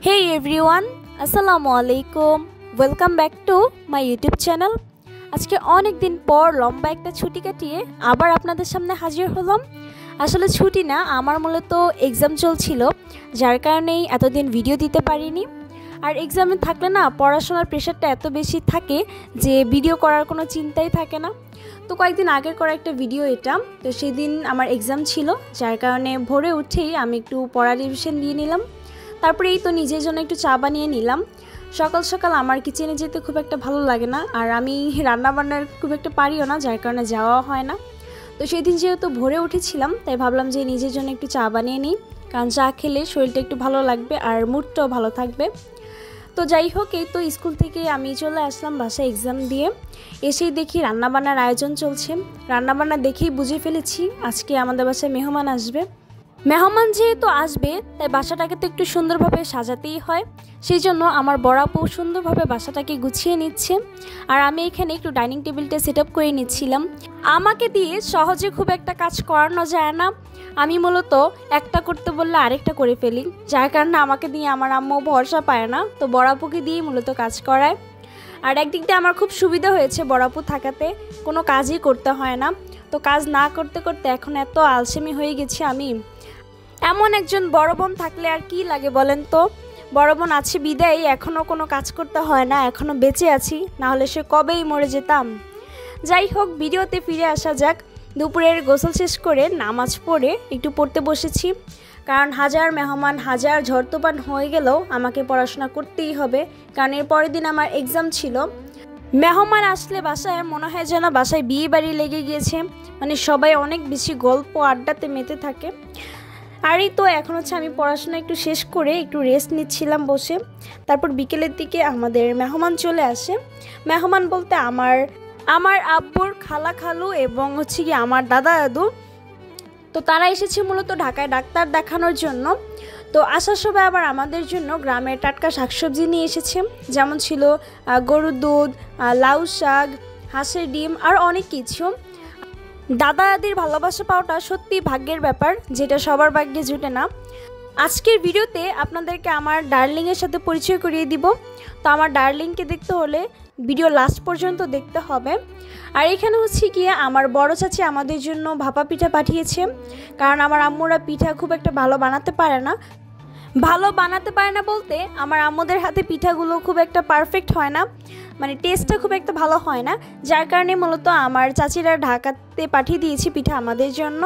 Hey everyone, আসসালামু আলাইকুম। Welcome back to my YouTube channel. আজকে অনেক দিন পর লম্বা একটা ছুটি কাটিয়ে আবার আপনাদের সামনে হাজির হলাম। আসলে ছুটি না, আমার মূলত এক্সাম চলছিল, যার কারণেই এতদিন ভিডিও দিতে পারিনি। আর এক্সামে থাকলে না পড়াশোনার প্রেশারটা এত বেশি থাকে যে ভিডিও করার কোনো চিন্তাই থাকে না। তো কয়েকদিন আগের করা একটা ভিডিও এটা। তো সেদিন আমার এক্সাম ছিল, যার কারণে ভোরে উঠেই আমি একটু পড়া রিভিশন দিয়ে নিলাম। তারপরে এই তো নিজের জন্য একটু চা বানিয়ে নিলাম। সকাল সকাল আমার কিচেনে যেতে খুব একটা ভালো লাগে না, আর আমি রান্নাবান্নার খুব একটা পারিও না, যার কারণে যাওয়া হয় না। তো সেদিন যেহেতু ভোরে উঠেছিলাম, তাই ভাবলাম যে নিজের জন্য একটু চা বানিয়ে নিই, কারণ চা খেলে শরীরটা একটু ভালো লাগবে আর মুডটাও ভালো থাকবে। তো যাই হোক, এই তো স্কুল থেকে আমি চলে আসলাম বাসায় এক্সাম দিয়ে। এসেই দেখি রান্নাবান্নার আয়োজন চলছে। রান্নাবান্না দেখেই বুঝে ফেলেছি আজকে আমাদের বাসায় মেহমান আসবে। মেহমান যেহেতু আসবে, তাই বাসাটাকে তো একটু সুন্দরভাবে সাজাতেই হয়। সেই জন্য আমার বড় আপু সুন্দরভাবে বাসাটাকে গুছিয়ে নিচ্ছে, আর আমি এখানে একটু ডাইনিং টেবিলটা সেট আপ করে নিচ্ছিলাম। আমাকে দিয়ে সহজে খুব একটা কাজ করানো যায় না, আমি মূলত একটা করতে বললে আরেকটা করে ফেলি, যার কারণে আমাকে দিয়ে আমার আম্মু ভরসা পায় না, তো বড় আপুকে দিয়েই মূলত কাজ করায়। আর একদিক দিয়ে আমার খুব সুবিধা হয়েছে বড় আপু থাকাতে, কোনো কাজই করতে হয় না। তো কাজ না করতে করতে এখন এত আলসেমি হয়ে গেছি আমি। এমন একজন বড় বোন থাকলে আর কি লাগে বলেন তো। বড় বোন আছে বিদায় এখনও কোনো কাজ করতে হয় না, এখনও বেঁচে আছি, না হলে সে কবেই মরে যেতাম। যাই হোক, ভিডিওতে ফিরে আসা যাক। দুপুরের গোসল শেষ করে নামাজ পড়ে একটু পড়তে বসেছি, কারণ হাজার মেহমান হাজার ঝড় তুফান হয়ে গেলেও আমাকে পড়াশোনা করতেই হবে, কারণ এর পরের দিন আমার এক্সাম ছিল। মেহমান আসলে বাসায় মনে হয় যেন বাসায় বিয়ে বাড়ি লেগে গিয়েছে, মানে সবাই অনেক বেশি গল্প আড্ডাতে মেতে থাকে। আর এই তো এখন হচ্ছে আমি পড়াশোনা একটু শেষ করে একটু রেস্ট নিচ্ছিলাম বসে। তারপর বিকেলের দিকে আমাদের মেহমান চলে আসে। মেহমান বলতে আমার আব্বুর খালা খালু এবং হচ্ছে কি আমার দাদা দাদু। তো তারা এসেছে মূলত ঢাকায় ডাক্তার দেখানোর জন্য। তো আসার সময় আবার আমাদের জন্য গ্রামের টাটকা শাকসবজি নিয়ে এসেছে, যেমন ছিল গরুর দুধ, লাউ শাক, হাঁসের ডিম আর অনেক কিছু। দাদা দাদির ভালোবাসা পাওয়াটা সত্যি ভাগ্যের ব্যাপার, যেটা সবার ভাগ্যে জুটে না। আজকের ভিডিওতে আপনাদেরকে আমার ডার্লিংয়ের সাথে পরিচয় করিয়ে দিব। তো আমার ডার্লিংকে দেখতে হলে ভিডিও লাস্ট পর্যন্ত দেখতে হবে। আর এখানে হচ্ছে গিয়ে আমার বড় চাচি আমাদের জন্য ভাপা পিঠা পাঠিয়েছে, কারণ আমার আম্মুরা পিঠা খুব একটা ভালো বানাতে পারে না। ভালো বানাতে পারে না বলতে আমার আম্মুদের হাতে পিঠাগুলো খুব একটা পারফেক্ট হয় না, মানে টেস্টটা খুব একটা ভালো হয় না, যার কারণে মূলত আমার চাচিরা ঢাকাতে পাঠিয়ে দিয়েছি পিঠা আমাদের জন্য।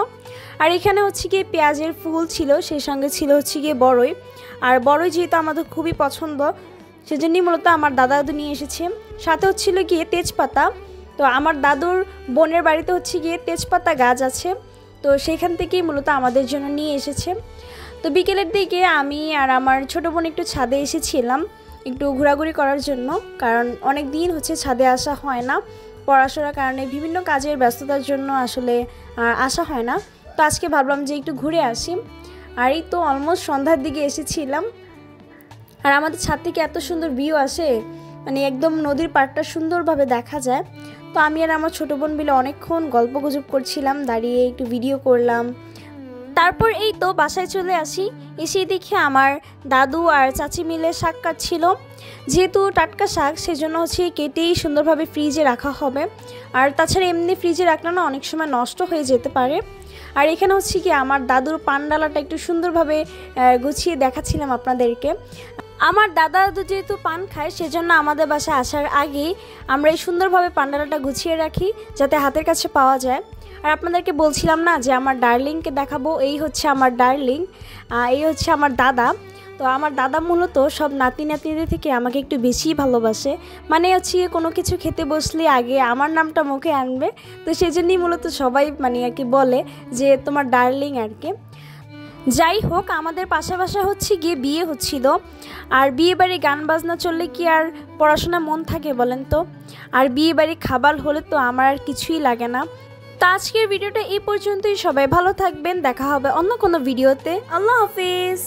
আর এখানে হচ্ছে গিয়ে পেঁয়াজের ফুল ছিল, সেই সঙ্গে ছিল হচ্ছে গিয়ে বড়ই। আর বড়ই যেহেতু আমাদের খুবই পছন্দ, সেজন্যই মূলত আমার দাদা দাদু নিয়ে এসেছে। সাথে হচ্ছিল গিয়ে তেজপাতা। তো আমার দাদুর বোনের বাড়িতে হচ্ছে গিয়ে তেজপাতা গাছ আছে, তো সেখান থেকেই মূলত আমাদের জন্য নিয়ে এসেছে। তো বিকেলের দিকে আমি আর আমার ছোটো বোন একটু ছাদে এসেছিলাম একটু ঘোরাঘুরি করার জন্য, কারণ অনেক দিন হচ্ছে ছাদে আসা হয় না, পড়াশোনার কারণে বিভিন্ন কাজের ব্যস্ততার জন্য আসলে আসা হয় না। তো আজকে ভাবলাম যে একটু ঘুরে আসি। আর এই তো অলমোস্ট সন্ধ্যার দিকে এসেছিলাম। আর আমাদের ছাদ থেকে এত সুন্দর ভিউ আসে, মানে একদম নদীর পাড়টা সুন্দরভাবে দেখা যায়। তো আমি আর আমার ছোটো বোন মিলে অনেকক্ষণ গল্পগুজব করছিলাম, দাঁড়িয়ে একটু ভিডিও করলাম। তারপর এই তো বাসায় চলে আসি। এসে দেখি আমার দাদু আর চাচি মিলে শাক কাটছিল। যেহেতু টাটকা শাক, সেজন্য হচ্ছে কেটেই সুন্দরভাবে ফ্রিজে রাখা হবে। আর তাছাড়া এমনি ফ্রিজে রাখলে না অনেক সময় নষ্ট হয়ে যেতে পারে। আর এখানে হচ্ছে কি আমার দাদুর পানডালাটা একটু সুন্দরভাবে গুছিয়ে দেখাচ্ছিলাম আপনাদেরকে। আমার দাদা দাদু যেহেতু পান খায়, সেজন্য আমাদের বাসায় আসার আগেই আমরা এই সুন্দরভাবে পানডালাটা গুছিয়ে রাখি, যাতে হাতের কাছে পাওয়া যায়। আর আপনাদেরকে বলছিলাম না যে আমার ডার্লিংকে দেখাবো, এই হচ্ছে আমার ডার্লিং, এই হচ্ছে আমার দাদা। তো আমার দাদা মূলত সব নাতি নাতনিদের থেকে আমাকে একটু বেশিই ভালোবাসে, মানে হচ্ছে কোনো কিছু খেতে বসলে আগে আমার নামটা মুখে আনবে। তো সেই জন্যই মূলত সবাই মানে আর কি বলে যে তোমার ডার্লিং আর কি। যাই হোক, আমাদের পাশাপাশি হচ্ছে গিয়ে বিয়ে হচ্ছিল, আর বিয়ে বাড়ি গান বাজনা চললে কি আর পড়াশোনা মন থাকে বলেন তো। আর বিয়ে বাড়ি খাবার হলে তো আমার আর কিছুই লাগে না। তো আজকের ভিডিওটা এই পর্যন্তই। সবাই ভালো থাকবেন, দেখা হবে অন্য কোনো ভিডিওতে। আল্লাহ হাফেজ।